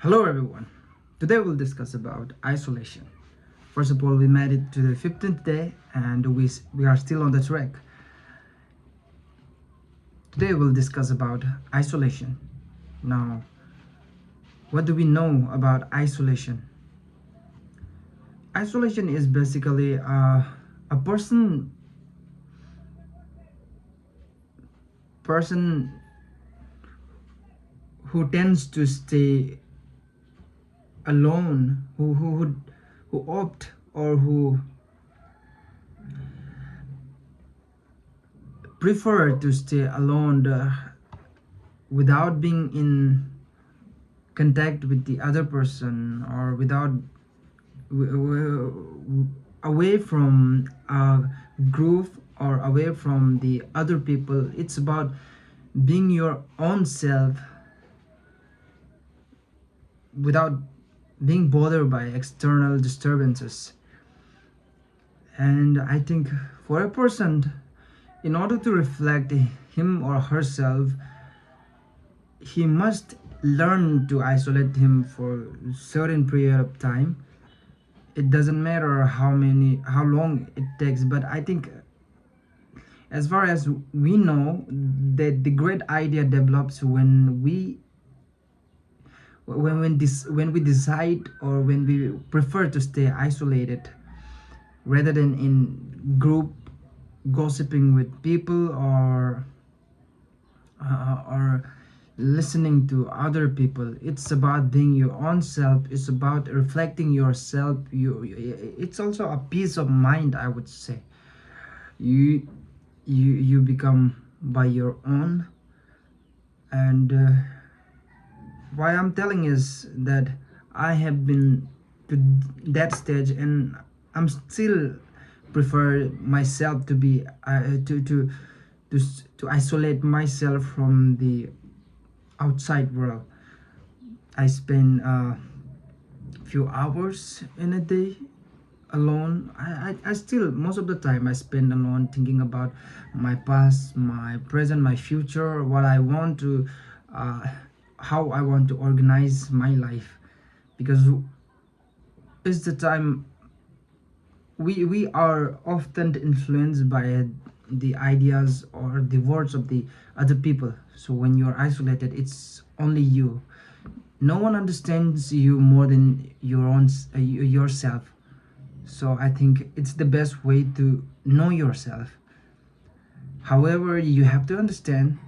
Hello everyone. Today we'll discuss about isolation. First of all, we made it to the 15th day and we are still on the track. Today we'll discuss about isolation. Now, what do we know about isolation? Isolation is basically a person who tends to stay alone, who opt or who prefer to stay alone without being in contact with the other person or without away from a group or away from the other people. It's about being your own self without being bothered by external disturbances. And I think for a person, in order to reflect him or herself, he must learn to isolate him for a certain period of time. It doesn't matter how long it takes, but I think as far as we know that the great idea develops when we decide or when we prefer to stay isolated rather than in group gossiping with people or listening to other people. It's about being your own self. It's about reflecting yourself. It's also a peace of mind, I would say. You you you become by your own. And why I'm telling is that I have been to that stage, and I'm still prefer myself to be to isolate myself from the outside world. I spend a few hours in a day alone. I still most of the time I spend alone thinking about my past, my present, my future, what I want to uh, how I want to organize my life, because it's the time we are often influenced by the ideas or the words of the other people. So when you're isolated, it's only you. No one understands you more than yourself. So I think it's the best way to know yourself. However, you have to understand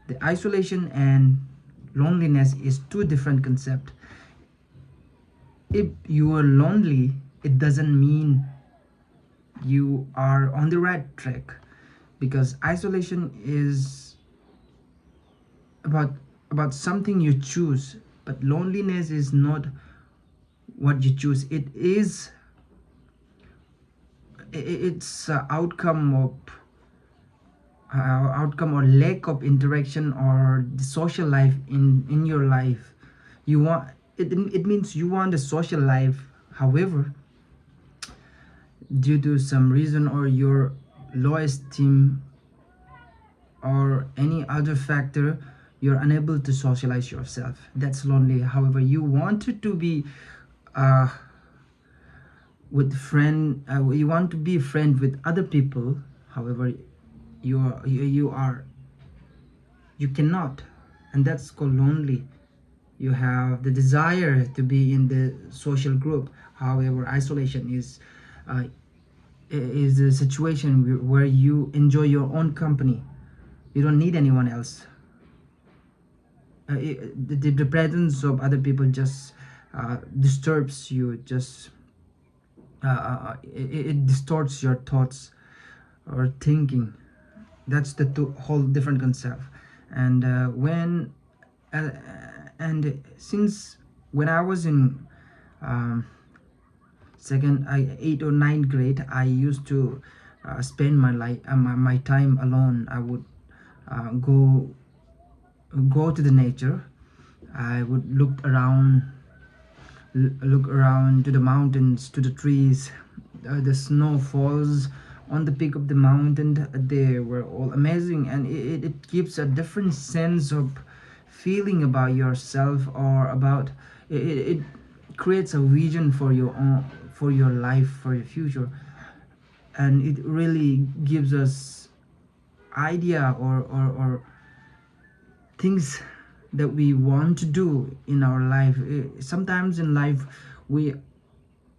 the isolation and loneliness is two different concepts. If you are lonely, it doesn't mean you are on the right track, because isolation is about something you choose, but loneliness is not what you choose. It's a outcome or lack of interaction or the social life in your life. You want it means you want a social life. However, due to some reason or your low esteem or any other factor, you're unable to socialize yourself. That's lonely. However, you wanted to be uh, with friend. You want to be a friend with other people. However, you cannot, and that's called lonely. You have the desire to be in the social group. However, isolation uh, is a situation where you enjoy your own company. You don't need anyone else. The presence of other people just disturbs you. Just it distorts your thoughts or thinking. That's the whole different concept. And when uh, and since when I was in um, second 8 or 9 grade, I used to spend my time alone. I would uh, go to the nature. I would look around to the mountains, to the trees. The snow falls on the peak of the mountain. They were all amazing, and it gives a different sense of feeling about yourself or about it creates a vision for your own, for your life, for your future, and it really gives us idea or things that we want to do in our life. Sometimes in life we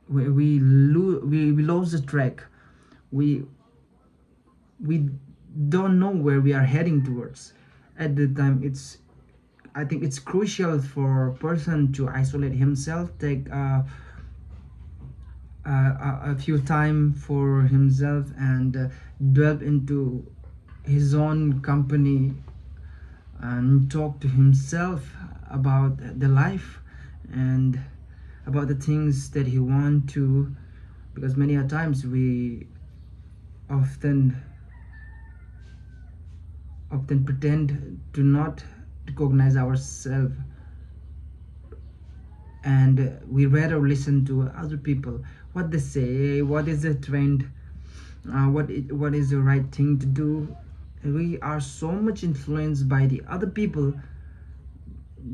we lose the track. We we don't know where we are heading towards. At the time, I think it's crucial for a person to isolate himself, take a few time for himself, and delve into his own company and talk to himself about the life and about the things that he want to, because many a times we often pretend to not recognize ourselves, and we rather listen to other people, what they say, what is the trend, what is the right thing to do. We are so much influenced by the other people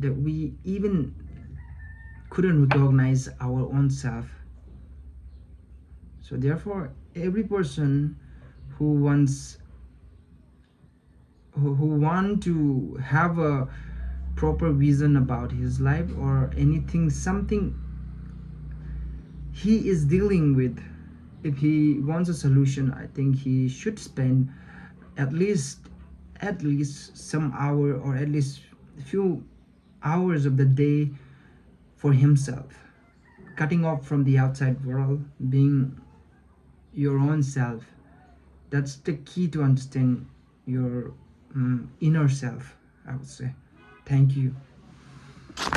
that we even couldn't recognize our own self. So therefore, every person who wants who want to have a proper vision about his life or anything, something he is dealing with, if he wants a solution, I think he should spend at least some hour, or at least a few hours of the day for himself, cutting off from the outside world, being your own self. That's the key to understand your inner self, I would say. Thank you.